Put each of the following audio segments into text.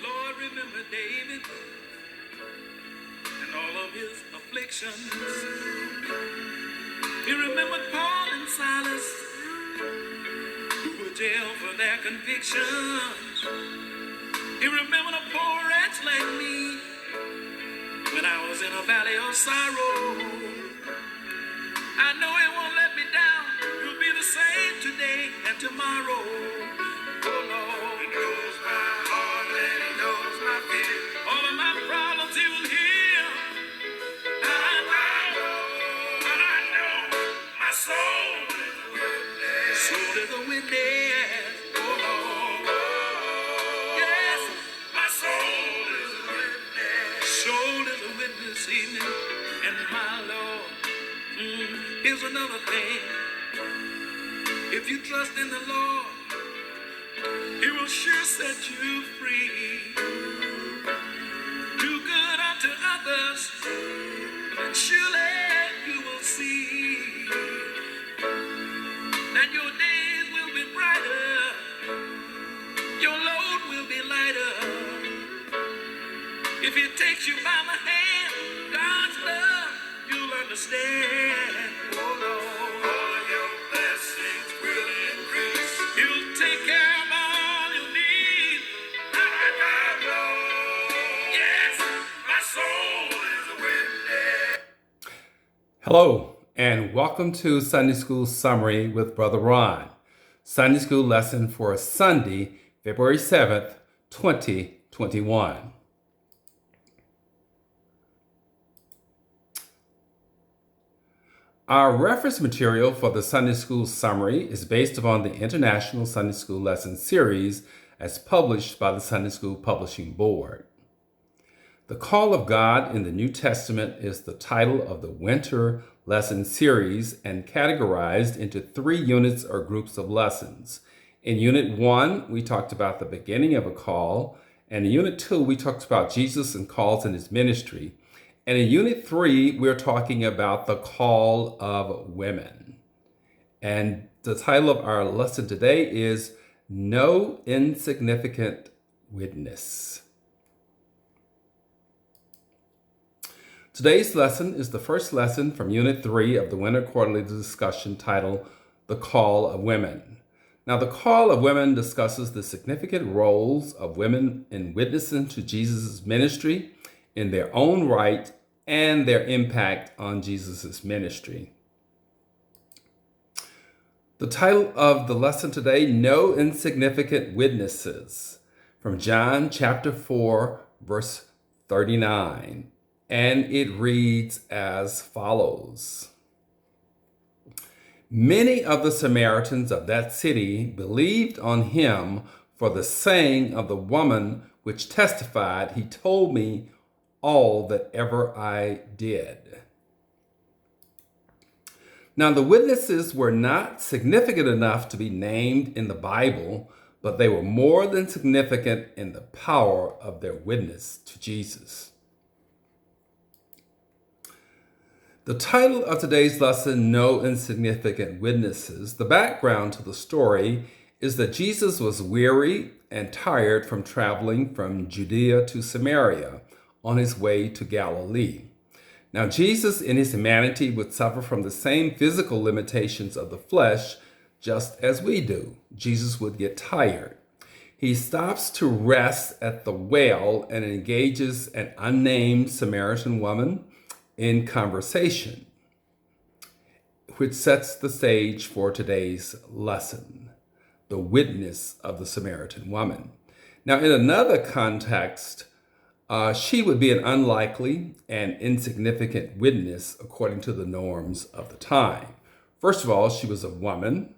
Lord, remember David and all of his afflictions. He remembered Paul and Silas, who were jailed for their convictions. He remembered a poor wretch like me when I was in a valley of sorrow. I know He won't let me down. You'll be the same today and tomorrow. Oh Lord, He knows my heart and He knows my fear. All of my problems He will heal. And I know my soul is a witness. Oh Lord, yes, my soul is a witness. Soul is a witness evening, and my Lord. Here's another thing. If you trust in the Lord, He will sure set you free. Do good unto others, and surely you will see that your days will be brighter, your load will be lighter. If He takes you by the hand, God's love, you'll understand. Oh Lord, all your blessings will increase. He'll take care of all you need. Yes, my soul is a witness. Hello, and welcome to Sunday School Summary with Brother Ron. Sunday School lesson for Sunday, February 7th, 2021. Our reference material for the Sunday School Summary is based upon the International Sunday School Lesson Series as published by the Sunday School Publishing Board. The Call of God in the New Testament is the title of the Winter Lesson Series and categorized into 3 units or groups of lessons. In Unit 1, we talked about the beginning of a call, and in Unit 2, we talked about Jesus and calls in His ministry. And in Unit 3, we're talking about the call of women. And the title of our lesson today is No Insignificant Witness. Today's lesson is the first lesson from Unit 3 of the Winter Quarterly discussion titled The Call of Women. Now, the Call of Women discusses the significant roles of women in witnessing to Jesus' ministry in their own right and their impact on Jesus' ministry. The title of the lesson today, No Insignificant Witnesses, from John chapter 4, verse 39. And it reads as follows. Many of the Samaritans of that city believed on Him for the saying of the woman which testified, He told me all that ever I did. Now, the witnesses were not significant enough to be named in the Bible, but they were more than significant in the power of their witness to Jesus. The title of today's lesson, No Insignificant Witnesses, the background to the story is that Jesus was weary and tired from traveling from Judea to Samaria on His way to Galilee. Now, Jesus in His humanity would suffer from the same physical limitations of the flesh just as we do. Jesus would get tired. He stops to rest at the well and engages an unnamed Samaritan woman in conversation, which sets the stage for today's lesson, the witness of the Samaritan woman. Now, in another context, she would be an unlikely and insignificant witness according to the norms of the time. First of all, she was a woman,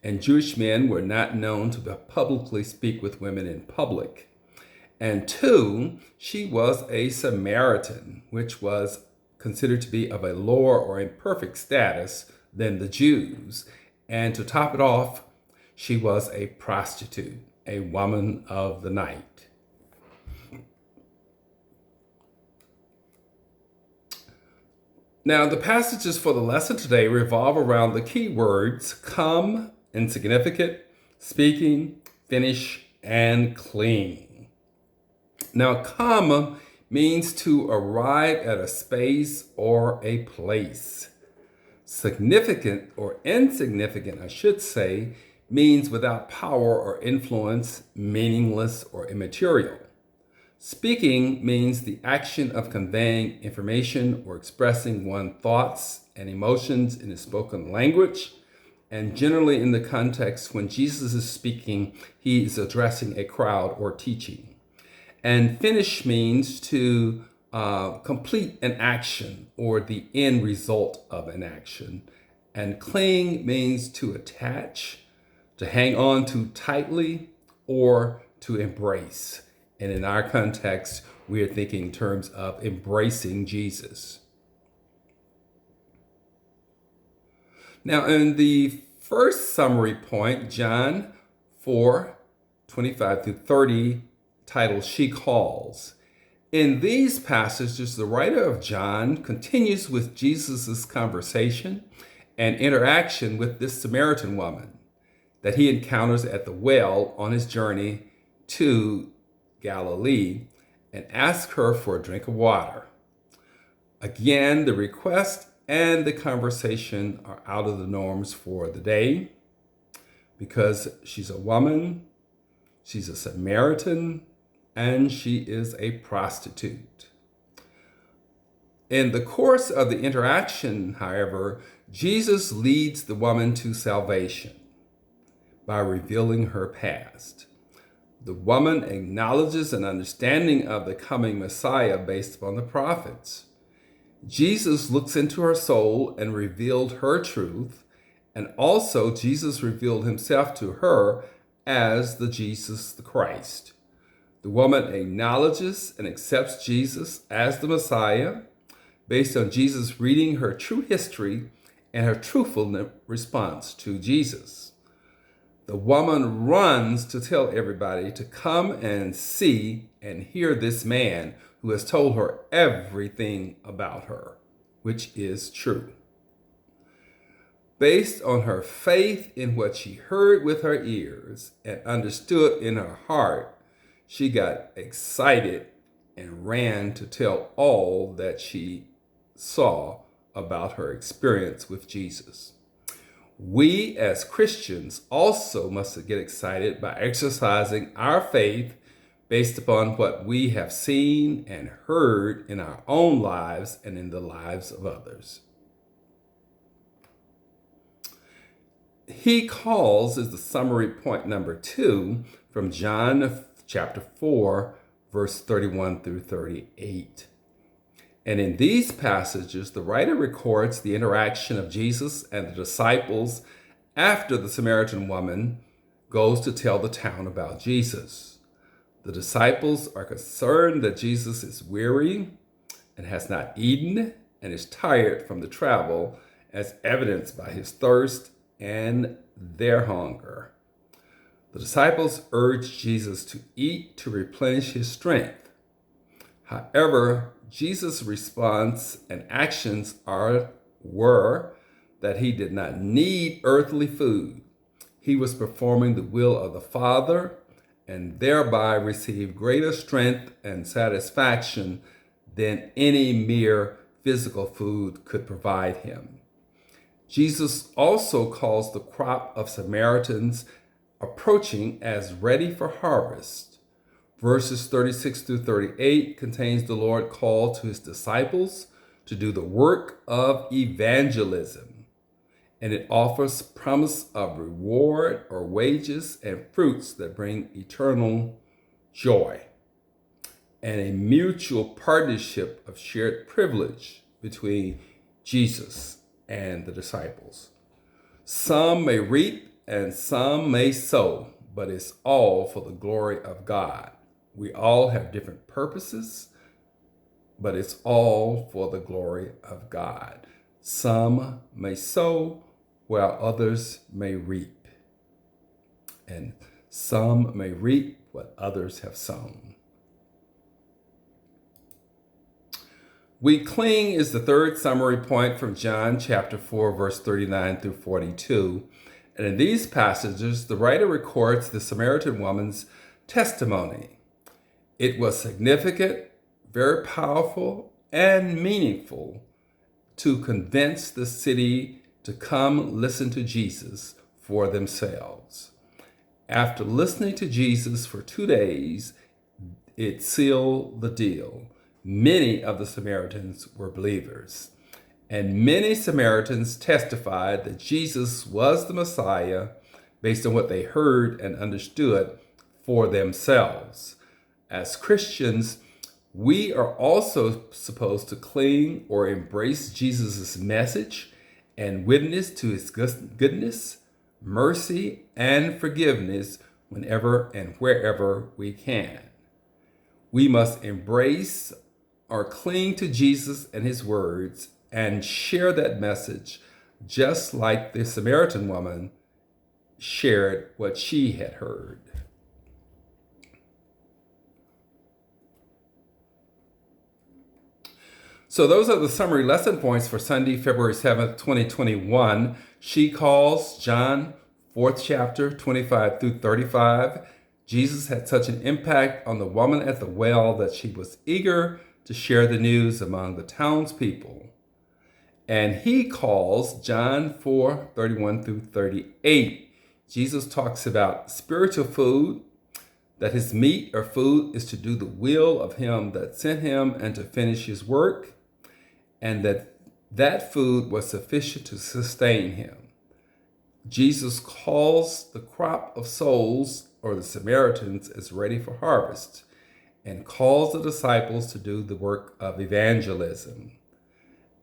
and Jewish men were not known to publicly speak with women in public. And 2, she was a Samaritan, which was considered to be of a lower or imperfect status than the Jews. And to top it off, she was a prostitute, a woman of the night. Now, the passages for the lesson today revolve around the key words come, insignificant, speaking, finish, and clean. Now, come means to arrive at a space or a place. Significant or insignificant, I should say, means without power or influence, meaningless or immaterial. Speaking means the action of conveying information or expressing one's thoughts and emotions in a spoken language. And generally, in the context when Jesus is speaking, he is addressing a crowd or teaching. And finish means to complete an action or the end result of an action. And cling means to attach, to hang on to tightly, or to embrace. And in our context, we are thinking in terms of embracing Jesus. Now, in the first summary point, John 4:25-30, titled She Calls. In these passages, the writer of John continues with Jesus' conversation and interaction with this Samaritan woman that he encounters at the well on his journey to Galilee and asks her for a drink of water. Again, the request and the conversation are out of the norms for the day because she's a woman, she's a Samaritan, and she is a prostitute. In the course of the interaction, however, Jesus leads the woman to salvation by revealing her past. The woman acknowledges an understanding of the coming Messiah based upon the prophets. Jesus looks into her soul and revealed her truth, and also Jesus revealed himself to her as the Jesus the Christ. The woman acknowledges and accepts Jesus as the Messiah based on Jesus reading her true history and her truthful response to Jesus. The woman runs to tell everybody to come and see and hear this man who has told her everything about her, which is true. Based on her faith in what she heard with her ears and understood in her heart, she got excited and ran to tell all that she saw about her experience with Jesus. We as Christians also must get excited by exercising our faith based upon what we have seen and heard in our own lives and in the lives of others. He calls is the summary point number 2 from John chapter 4, verse 31-38. And in these passages, the writer records the interaction of Jesus and the disciples after the Samaritan woman goes to tell the town about Jesus. The disciples are concerned that Jesus is weary and has not eaten and is tired from the travel, as evidenced by his thirst and their hunger. The disciples urge Jesus to eat to replenish his strength. However, Jesus' response and actions were that he did not need earthly food. He was performing the will of the Father and thereby received greater strength and satisfaction than any mere physical food could provide him. Jesus also calls the crop of Samaritans approaching as ready for harvest. Verses 36-38 contains the Lord's call to his disciples to do the work of evangelism, and it offers promise of reward or wages and fruits that bring eternal joy, and a mutual partnership of shared privilege between Jesus and the disciples. Some may reap and some may sow, but it's all for the glory of God. We all have different purposes, but it's all for the glory of God. Some may sow while others may reap, and some may reap what others have sown. We cling is the third summary point from John chapter 4, verse 39-42. And in these passages, the writer records the Samaritan woman's testimony. It was significant, very powerful, and meaningful to convince the city to come listen to Jesus for themselves. After listening to Jesus for 2 days, it sealed the deal. Many of the Samaritans were believers, and many Samaritans testified that Jesus was the Messiah based on what they heard and understood for themselves. As Christians, we are also supposed to cling or embrace Jesus' message and witness to his goodness, mercy, and forgiveness whenever and wherever we can. We must embrace or cling to Jesus and his words and share that message just like the Samaritan woman shared what she had heard. So those are the summary lesson points for Sunday, February 7th, 2021. She calls, John 4th chapter, 25 through 35. Jesus had such an impact on the woman at the well that she was eager to share the news among the townspeople. And he calls, John 4, 31 through 38. Jesus talks about spiritual food, that his meat or food is to do the will of him that sent him and to finish his work, and that food was sufficient to sustain him. Jesus calls the crop of souls, or the Samaritans, as ready for harvest, and calls the disciples to do the work of evangelism.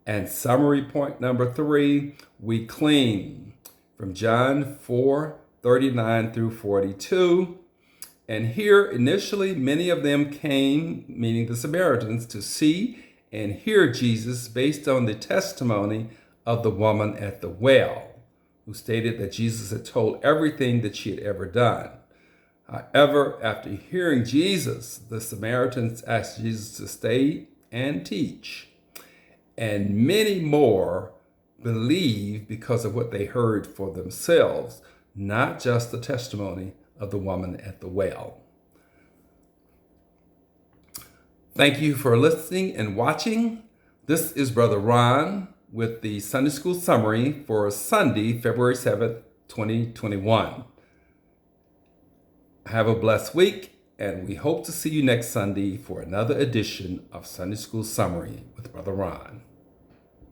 And summary point number 3, we cling from John 4, 39 through 42. And here, initially, many of them came, meaning the Samaritans, to see and hear Jesus based on the testimony of the woman at the well, who stated that Jesus had told everything that she had ever done. However, after hearing Jesus, the Samaritans asked Jesus to stay and teach. And many more believed because of what they heard for themselves, not just the testimony of the woman at the well. Thank you for listening and watching. This is Brother Ron with the Sunday School Summary for Sunday, February 7th, 2021. Have a blessed week, and we hope to see you next Sunday for another edition of Sunday School Summary with Brother Ron.